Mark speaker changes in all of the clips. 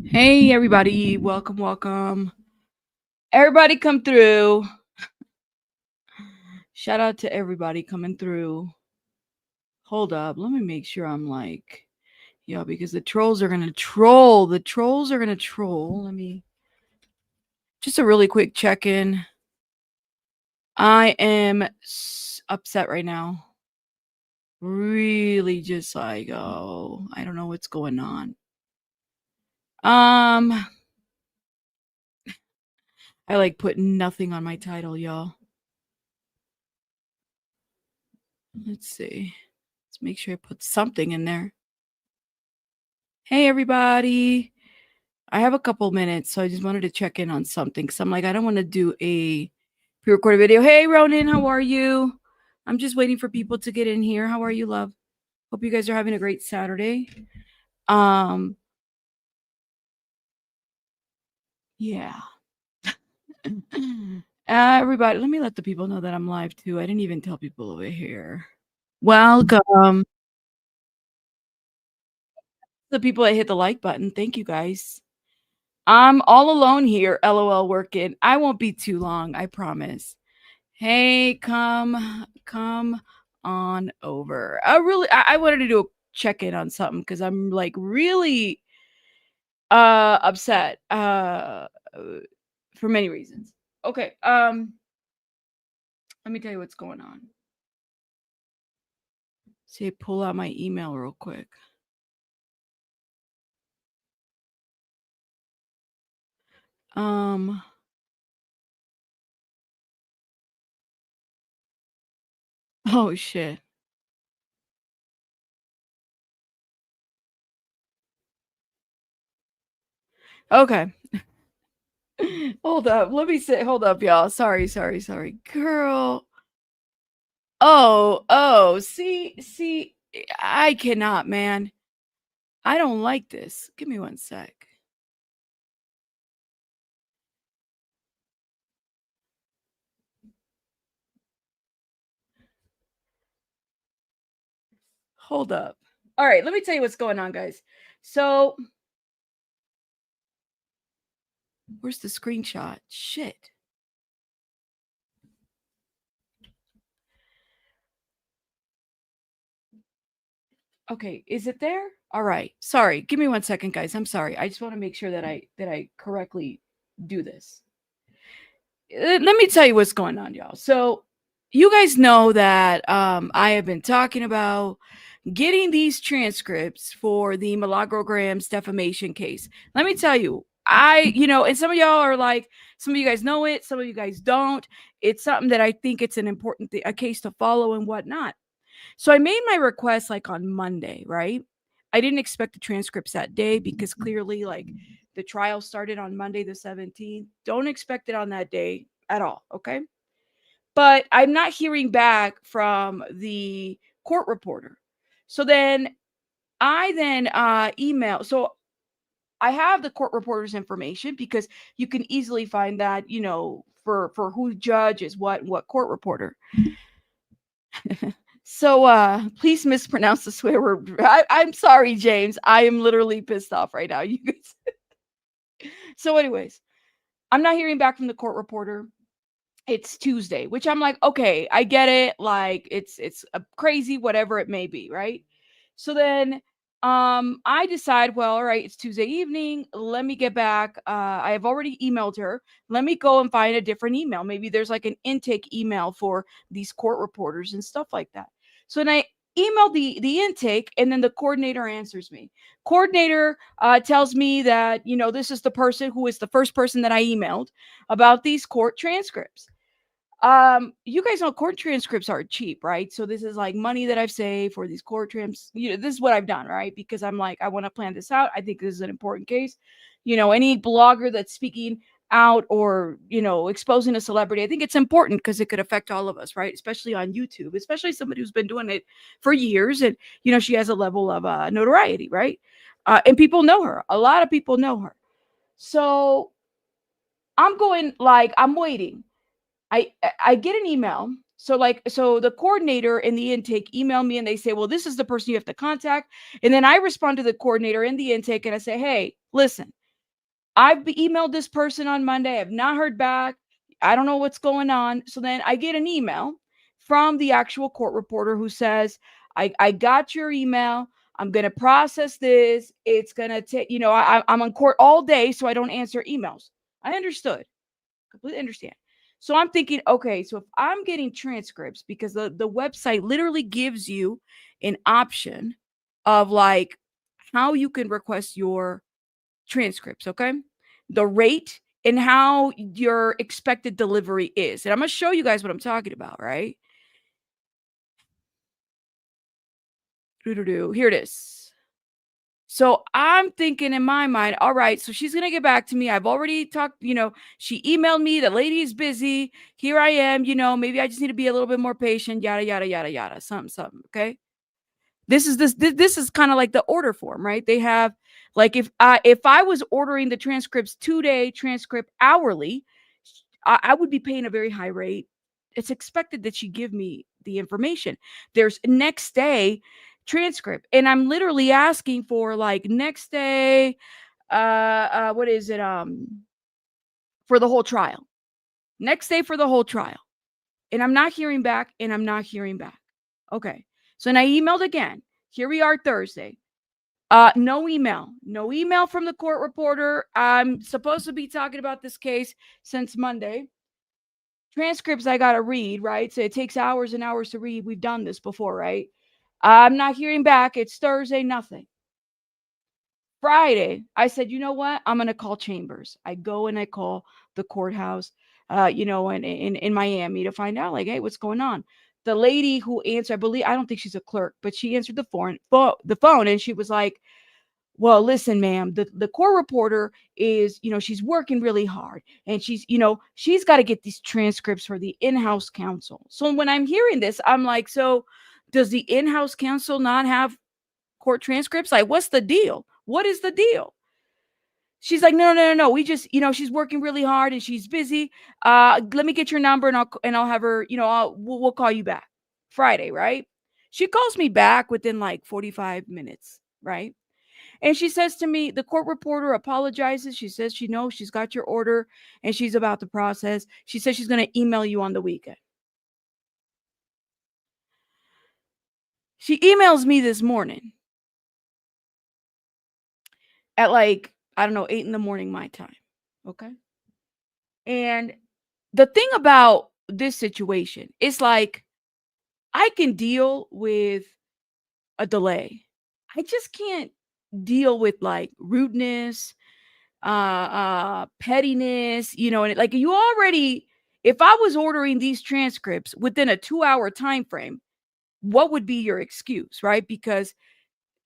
Speaker 1: Hey, everybody. Welcome, welcome. Everybody come through. Shout out to everybody coming through. Hold up. Let me make sure I'm like, yo, because the trolls are going to troll. The trolls are going to troll. Just a really quick check in. I am upset right now. Really just like, oh, I don't know what's going on. I like put nothing on my title, y'all. Let's see. Let's make sure I put something in there. Hey, everybody. I have a couple minutes, so I just wanted to check in on something. So I'm like, I don't want to do a pre-recorded video. Hey, Ronan, how are you? I'm just waiting for people to get in here. How are you, love? Hope you guys are having a great Saturday. Yeah. Everybody, let me let the people know that I'm live too. I didn't even tell people over here. Welcome. The people that hit the like button. Thank you guys. I'm all alone here, LOL working. I won't be too long, I promise. Hey, come on over. I wanted to do a check-in on something because I'm like really upset for many reasons. Okay, let me tell you what's going on. See, pull out my email real quick. Oh shit. Okay. Hold up. Let me say hold up, y'all. Sorry. Girl. Oh, see, I cannot, man. I don't like this. Give me one sec. Hold up. All right, let me tell you what's going on, guys. So, where's the screenshot? Shit. Okay, is it there? All right. Sorry. Give me one second, guys. I'm sorry. I just want to make sure that I correctly do this. Let me tell you what's going on, y'all. So, you guys know that I have been talking about getting these transcripts for the Milagograms defamation case. Let me tell you, and some of y'all are like, some of you guys know it, some of you guys don't. It's something that I think it's an important a case to follow and whatnot. So I made my request like on Monday, right? I didn't expect the transcripts that day because clearly, like, the trial started on Monday the 17th. Don't expect it on that day at all, okay? But I'm not hearing back from the court reporter. So then I email. So I have the court reporter's information because you can easily find that, for who judge is what court reporter. So please mispronounce the swear word. I'm sorry, James. I am literally pissed off right now. You guys. So, anyways, I'm not hearing back from the court reporter. It's Tuesday, which I'm like, okay, I get it. Like it's a crazy, whatever it may be, right? So then I decide, well, all right, it's Tuesday evening. Let me get back. I have already emailed her. Let me go and find a different email. Maybe there's like an intake email for these court reporters and stuff like that. So then I email the intake, and then the coordinator answers me. Coordinator tells me that, this is the person who is the first person that I emailed about these court transcripts. You guys know court transcripts are cheap, right? So this is like money that I've saved for these court trims. This is what I've done, right? Because I'm like, I want to plan this out. I think this is an important case. Any blogger that's speaking out or, exposing a celebrity, I think it's important because it could affect all of us, right? Especially on YouTube, especially somebody who's been doing it for years, and she has a level of notoriety, right? And people know her. A lot of people know her. So I'm going, like, I'm waiting. I get an email. So the coordinator and the intake email me, and they say, well, this is the person you have to contact. And then I respond to the coordinator in the intake and I say, hey, listen, I've emailed this person on Monday. I've not heard back. I don't know what's going on. So then I get an email from the actual court reporter who says, I got your email. I'm going to process this. It's going to take, I'm on court all day, so I don't answer emails. I understood. Completely understand. So I'm thinking, okay, so if I'm getting transcripts, because the website literally gives you an option of like how you can request your transcripts, okay? The rate and how your expected delivery is. And I'm going to show you guys what I'm talking about, right? Here it is. So I'm thinking in my mind, all right, so she's going to get back to me. I've already talked, she emailed me. The lady is busy. Here I am, maybe I just need to be a little bit more patient, yada, yada, yada, yada, something, okay? This is kind of like the order form, right? They have like if I was ordering the transcripts 2-day transcript hourly, I would be paying a very high rate. It's expected that she give me the information. There's next day transcript, and I'm literally asking for like next day, what is it? For the whole trial. Next day for the whole trial. And I'm not hearing back, and I'm not hearing back. Okay. So then I emailed again. Here we are Thursday. No email. No email from the court reporter. I'm supposed to be talking about this case since Monday. Transcripts I got to read, right? So it takes hours and hours to read. We've done this before, right? I'm not hearing back. It's Thursday, nothing. Friday, I said, you know what? I'm going to call Chambers. I go and I call the courthouse, in Miami to find out, like, hey, what's going on? The lady who answered, I don't think she's a clerk, but she answered the phone, and she was like, well, listen, ma'am, the court reporter is, she's working really hard, and she's got to get these transcripts for the in-house counsel. So when I'm hearing this, I'm like, so does the in-house counsel not have court transcripts? Like, what's the deal? What is the deal? She's like, no. We just, she's working really hard and she's busy. Let me get your number and I'll have her, we'll call you back Friday, right? She calls me back within like 45 minutes, right? And she says to me, the court reporter apologizes. She says she knows she's got your order and she's about to process. She says she's going to email you on the weekend. She emails me this morning at like, I don't know, 8 in the morning, my time. Okay. And the thing about this situation is like, I can deal with a delay. I just can't deal with like rudeness, pettiness, and like you already, if I was ordering these transcripts within a 2-hour time frame, what would be your excuse, right? Because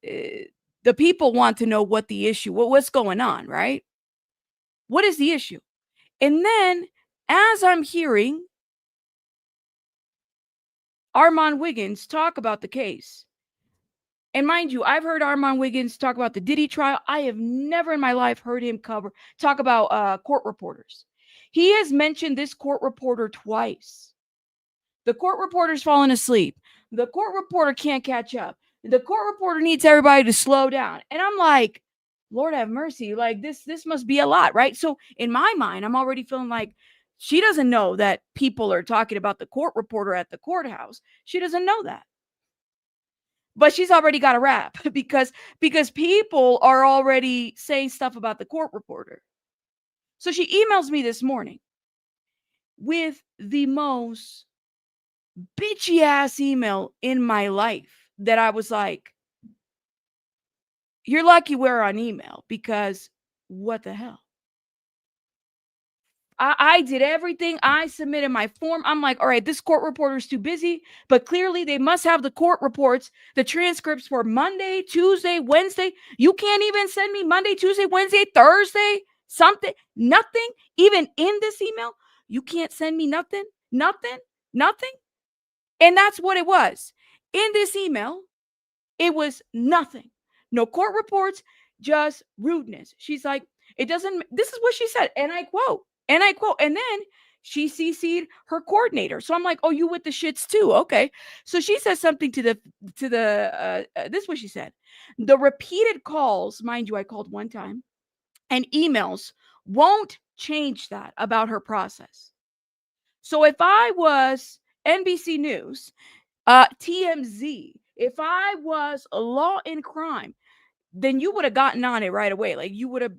Speaker 1: the people want to know what the issue, what's going on, right? What is the issue? And then as I'm hearing Armand Wiggins talk about the case, and mind you, I've heard Armand Wiggins talk about the Diddy trial. I have never in my life heard him talk about court reporters. He has mentioned this court reporter twice. The court reporter's falling asleep. The court reporter can't catch up. The court reporter needs everybody to slow down. And I'm like, Lord have mercy. Like this must be a lot, right? So in my mind, I'm already feeling like she doesn't know that people are talking about the court reporter at the courthouse. She doesn't know that. But she's already got a rap because people are already saying stuff about the court reporter. So she emails me this morning with the most bitchy ass email in my life that I was like, you're lucky we're on email because what the hell? I did everything. I submitted my form. I'm like, all right, this court reporter is too busy, but clearly they must have the court reports, the transcripts for Monday, Tuesday, Wednesday. You can't even send me Monday, Tuesday, Wednesday, Thursday, something, nothing. Even in this email, you can't send me nothing. And that's what it was. In this email, it was nothing. No court reports, just rudeness. She's like, it doesn't, this is what she said. And I quote, and then she CC'd her coordinator. So I'm like, oh, you with the shits too. Okay. So she says something to the, this is what she said. The repeated calls, mind you, I called one time. and emails won't change that about her process. So if I was NBC News, TMZ, if I was a Law and Crime, then you would have gotten on it right away. Like you would have,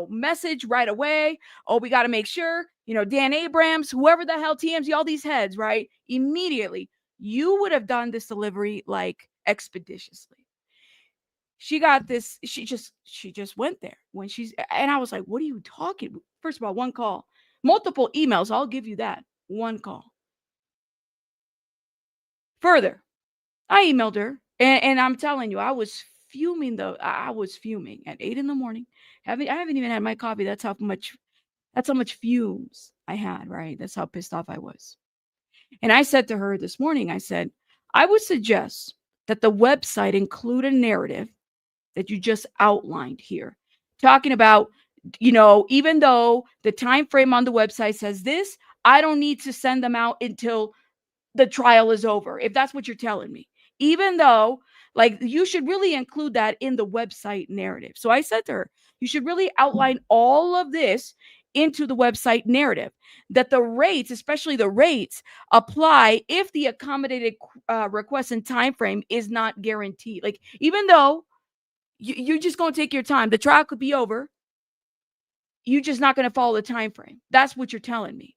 Speaker 1: message right away. Oh, we got to make sure, Dan Abrams, whoever the hell, TMZ, all these heads, right? Immediately, you would have done this delivery like expeditiously. She got this, she just went there when and I was like, what are you talking? First of all, one call, multiple emails, I'll give you that. One call. Further, I emailed her, and I'm telling you, I was fuming though. I was fuming at 8 in the morning. I haven't even had my coffee. That's how much fumes I had, right? That's how pissed off I was. And I said to her this morning, I said, I would suggest that the website include a narrative that you just outlined here. Talking about, even though the time frame on the website says this, I don't need to send them out until the trial is over, if that's what you're telling me. Even though, like, you should really include that in the website narrative. So I said to her, you should really outline all of this into the website narrative, that the rates, especially the rates, apply if the accommodated request and time frame is not guaranteed. Like, even though you're just going to take your time, the trial could be over, you're just not going to follow the time frame. That's what you're telling me.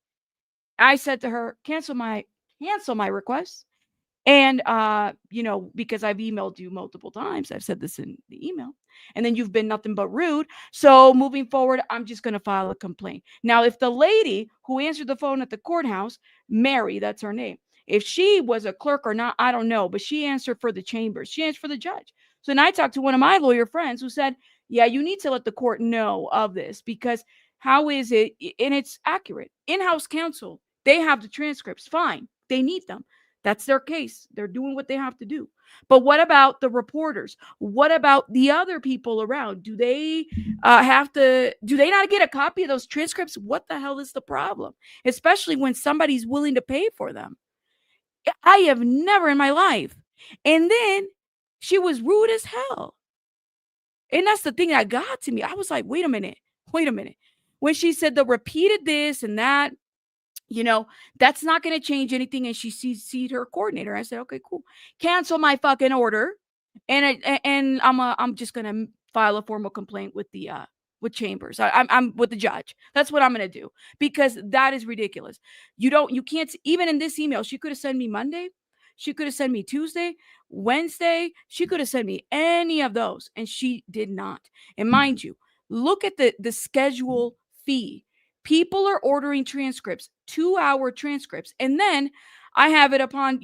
Speaker 1: I said to her, cancel my request. And because I've emailed you multiple times, I've said this in the email, and then you've been nothing but rude. So moving forward, I'm just going to file a complaint. Now, if the lady who answered the phone at the courthouse, Mary, that's her name, if she was a clerk or not, I don't know, but she answered for the chambers. She answered for the judge. So then I talked to one of my lawyer friends who said, yeah, you need to let the court know of this, because how is it? And it's accurate. In-house counsel, they have the transcripts. Fine. They need them. That's their case. They're doing what they have to do. But what about the reporters? What about the other people around? Do they do they not get a copy of those transcripts? What the hell is the problem? Especially when somebody's willing to pay for them. I have never in my life. And then she was rude as hell. And that's the thing that got to me. I was like, wait a minute. When she said the repeated this and that, that's not going to change anything. And she sees her coordinator. I said, okay, cool. Cancel my fucking order. And I'm just going to file a formal complaint with the, with chambers. I'm with the judge. That's what I'm going to do, because that is ridiculous. You can't, even in this email, she could have sent me Monday. She could have sent me Tuesday, Wednesday. She could have sent me any of those, and she did not. And mind you, look at the schedule fee. People are ordering transcripts, 2-hour transcripts. And then I have it upon,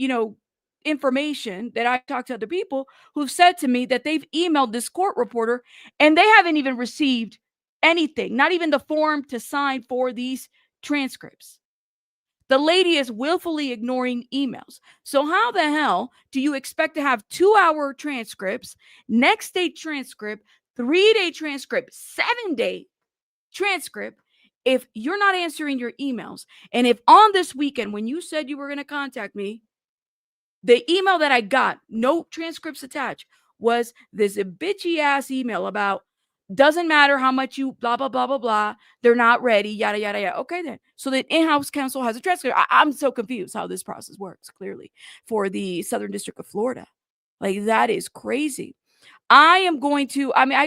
Speaker 1: information that I talked to other people who've said to me that they've emailed this court reporter and they haven't even received anything, not even the form to sign for these transcripts. The lady is willfully ignoring emails. So how the hell do you expect to have 2-hour transcripts, next day transcript, 3-day transcript, 7-day transcript, if you're not answering your emails? And if on this weekend, when you said you were going to contact me, the email that I got, no transcripts attached, was this bitchy ass email about, doesn't matter how much you blah, blah, blah, blah, blah, they're not ready, yada, yada, yada. Okay, then. So the in-house counsel has a transcript. I'm so confused how this process works, clearly, for the Southern District of Florida. Like, that is crazy. I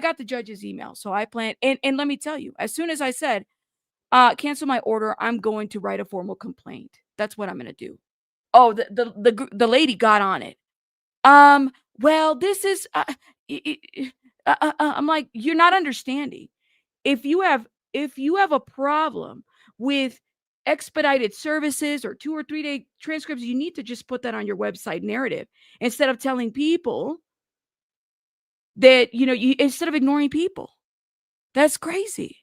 Speaker 1: got the judge's email, so I plan, and let me tell you, as soon as I said, cancel my order, I'm going to write a formal complaint. That's what I'm going to do. Oh, the lady got on it. Well, this is, I'm like, you're not understanding. If you have a problem with expedited services or 2 or 3-day transcripts, you need to just put that on your website narrative instead of telling people that, instead of ignoring people. That's crazy.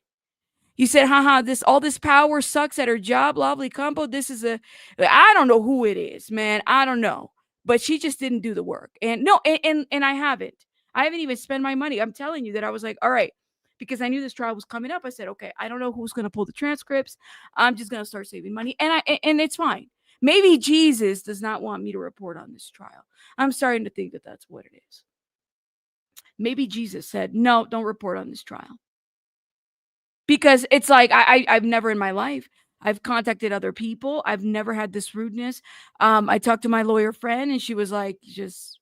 Speaker 1: You said, haha, all this power sucks at her job, lovely combo. I don't know who it is, man. I don't know. But she just didn't do the work. And no, and I haven't. I haven't even spent my money. I'm telling you that I was like, all right, because I knew this trial was coming up. I said, okay, I don't know who's going to pull the transcripts. I'm just going to start saving money. And it's fine. Maybe Jesus does not want me to report on this trial. I'm starting to think that that's what it is. Maybe Jesus said, no, don't report on this trial. Because it's like I've never in my life, I've contacted other people. I've never had this rudeness. I talked to my lawyer friend and she was like, just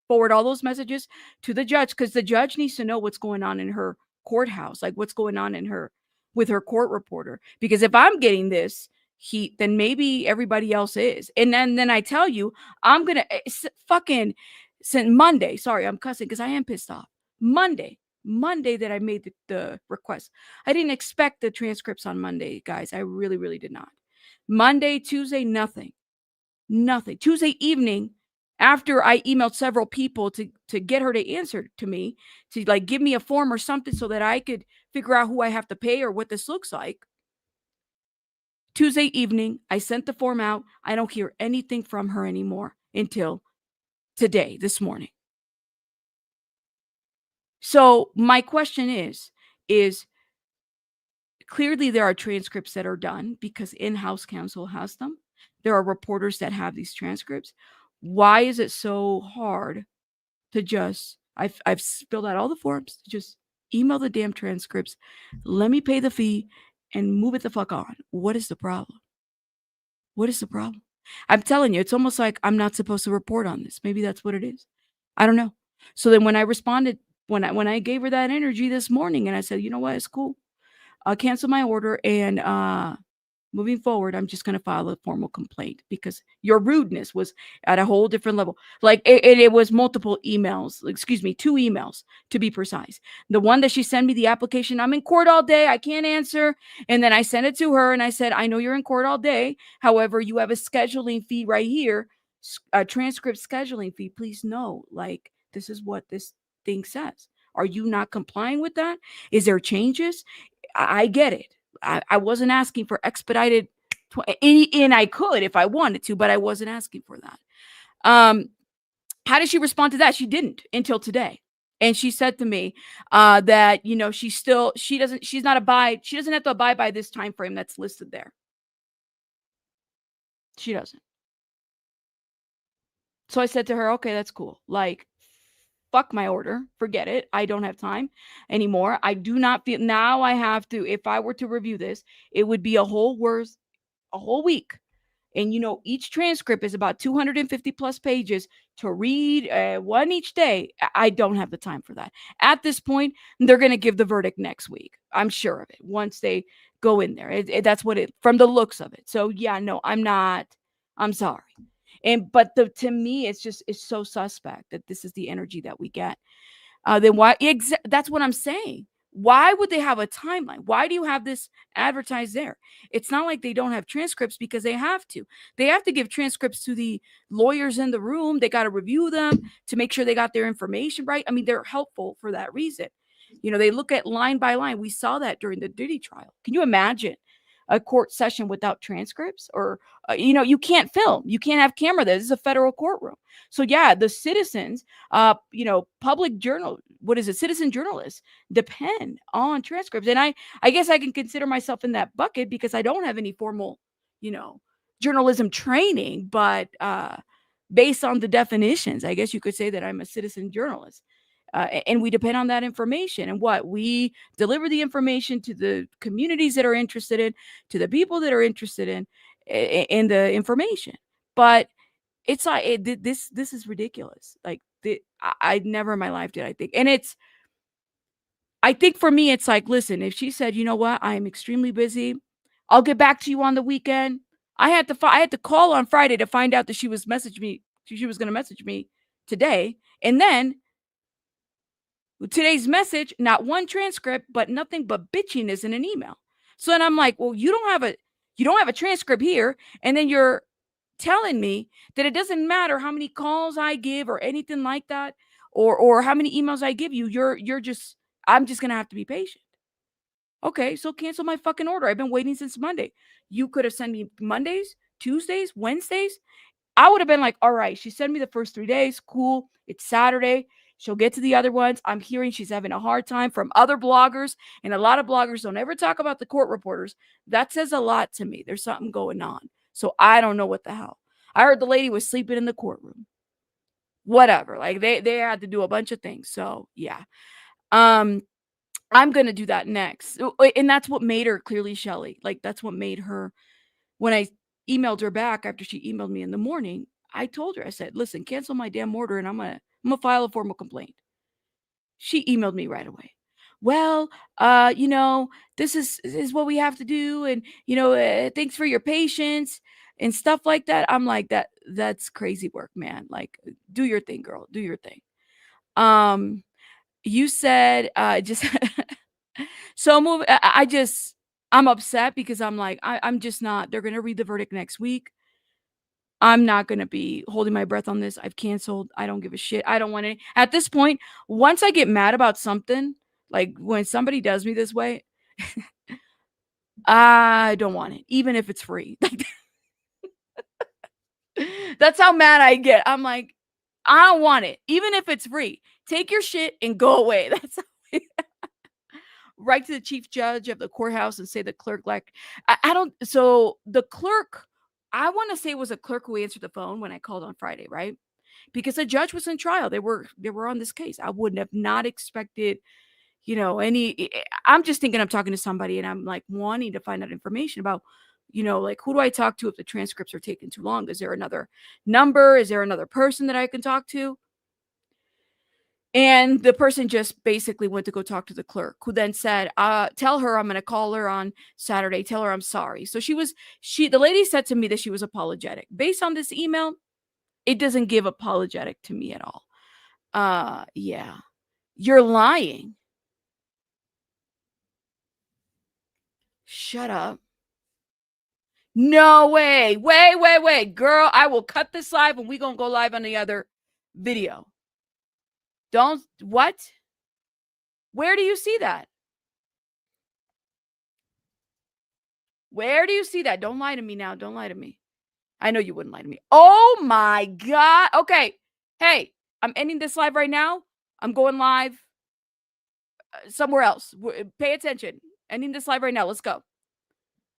Speaker 1: forward all those messages to the judge because the judge needs to know what's going on in her courthouse, like what's going on in her with her court reporter. Because if I'm getting this heat, then maybe everybody else is. And then I tell you, I'm gonna fucking since Monday. Sorry, I'm cussing because I am pissed off. Monday that I made the request. I didn't expect the transcripts on Monday, guys. I really, really did not. Monday, Tuesday, nothing. Nothing. Tuesday evening, after I emailed several people to get her to answer to me, to like give me a form or something so that I could figure out who I have to pay or what this looks like. Tuesday evening, I sent the form out. I don't hear anything from her anymore until today, this morning. So my question is clearly there are transcripts that are done because in-house counsel has them. There are reporters that have these transcripts. Why is it so hard to just I've filled out all the forms to just email the damn transcripts, let me pay the fee and move it the fuck on? What is the problem? What is the problem? I'm telling you, it's almost like I'm not supposed to report on this. Maybe that's what it is. I don't know. So then when I responded, when I gave her that energy this morning and I said, you know what, it's cool. I'll cancel my order and moving forward, I'm just going to file a formal complaint because your rudeness was at a whole different level. Like it was multiple emails, excuse me, 2 emails to be precise. The one that she sent me the application, I'm in court all day, I can't answer. And then I sent it to her and I said, I know you're in court all day. However, you have a scheduling fee right here, a transcript scheduling fee. Please know, like, this is what this thing says. Are you not complying with that? Is there changes? I get it. I wasn't asking for expedited, and I could if I wanted to, but I wasn't asking for that. How did she respond to that? She didn't until today. And she said to me that, you know, she doesn't have to abide by this time frame that's listed there. She doesn't. So I said to her, okay, that's cool. Like, fuck my order. Forget it. I don't have time anymore. I do not feel now I have to, if I were to review this, it would be a whole week. And you know, each transcript is about 250 plus pages to read, one each day. I don't have the time for that. At this point, they're going to give the verdict next week. I'm sure of it. Once they go in there, that's what it from the looks of it. So yeah, no, I'm not. I'm sorry. But to me, it's so suspect that this is the energy that we get. Then why? That's what I'm saying. Why would they have a timeline? Why do you have this advertised there? It's not like they don't have transcripts because they have to. They have to give transcripts to the lawyers in the room. They got to review them to make sure they got their information right. I mean, they're helpful for that reason. You know, they look at line by line. We saw that during the Diddy trial. Can you imagine a court session without transcripts? Or, you know, you can't film. You can't have camera there. This is a federal courtroom. So yeah, the citizens, you know, public journal, what is it? Citizen journalists depend on transcripts. And I guess I can consider myself in that bucket because I don't have any formal, you know, journalism training, but based on the definitions, I guess you could say that I'm a citizen journalist. And we depend on that information and what we deliver the information to the communities that are interested in, to the people that are interested in the information. But it's like this is ridiculous. Like I never in my life did I think, and I think for me it's like, listen, if she said, you know what, I am extremely busy, I'll get back to you on the weekend. I had to call on Friday to find out that she was message me. She was going to message me today, and then today's message, not one transcript, but nothing but bitchiness in an email. So then I'm like, well, you don't have a transcript here, and then you're telling me that it doesn't matter how many calls I give or anything like that, or how many emails I give you. I'm just gonna have to be patient. Okay, so cancel my fucking order. I've been waiting since Monday. You could have sent me Mondays, Tuesdays, Wednesdays. I would have been like, all right, she sent me the first 3 days. Cool. It's Saturday. She'll get to the other ones. I'm hearing she's having a hard time from other bloggers, and a lot of bloggers don't ever talk about the court reporters. That says a lot to me. There's something going on. So I don't know what the hell. I heard the lady was sleeping in the courtroom. Whatever. Like they had to do a bunch of things. So yeah. Um I'm gonna do that next. And that's what made her clearly Shelly. Like, that's what made her when I emailed her back after she emailed me in the morning, I told her, I said, listen, cancel my damn order and I'm gonna file a formal complaint. She emailed me right away. Well, you know, this is what we have to do, and thanks for your patience and stuff like that. I'm like, that's crazy work, man. Like, do your thing, girl. Do your thing. Um, you said just so move. I'm upset because I'm like, I'm just not. They're gonna read the verdict next week. I'm not gonna be holding my breath on this. I've canceled. I don't give a shit. I don't want it. At this point, once I get mad about something, like when somebody does me this way, I don't want it, even if it's free. That's how mad I get. I'm like, I don't want it, even if it's free. Take your shit and go away. That's how write to the chief judge of the courthouse and say the clerk like I don't so the clerk I want to say it was a clerk who answered the phone when I called on Friday, right? Because the judge was in trial. They were on this case. I would have not expected, I'm just thinking I'm talking to somebody and I'm like wanting to find out information about, like who do I talk to if the transcripts are taking too long? Is there another number? Is there another person that I can talk to? And the person just basically went to go talk to the clerk, who then said, tell her I'm going to call her on Saturday. Tell her I'm sorry. So the lady said to me that she was apologetic. Based on this email, it doesn't give apologetic to me at all. Yeah. You're lying. Shut up. No way. Wait. Girl, I will cut this live and we going to go live on the other video. What? Where do you see that? Where do you see that? Don't lie to me now. Don't lie to me. I know you wouldn't lie to me. Oh my God. Okay. Hey, I'm ending this live right now. I'm going live somewhere else. Pay attention. Ending this live right now. Let's go.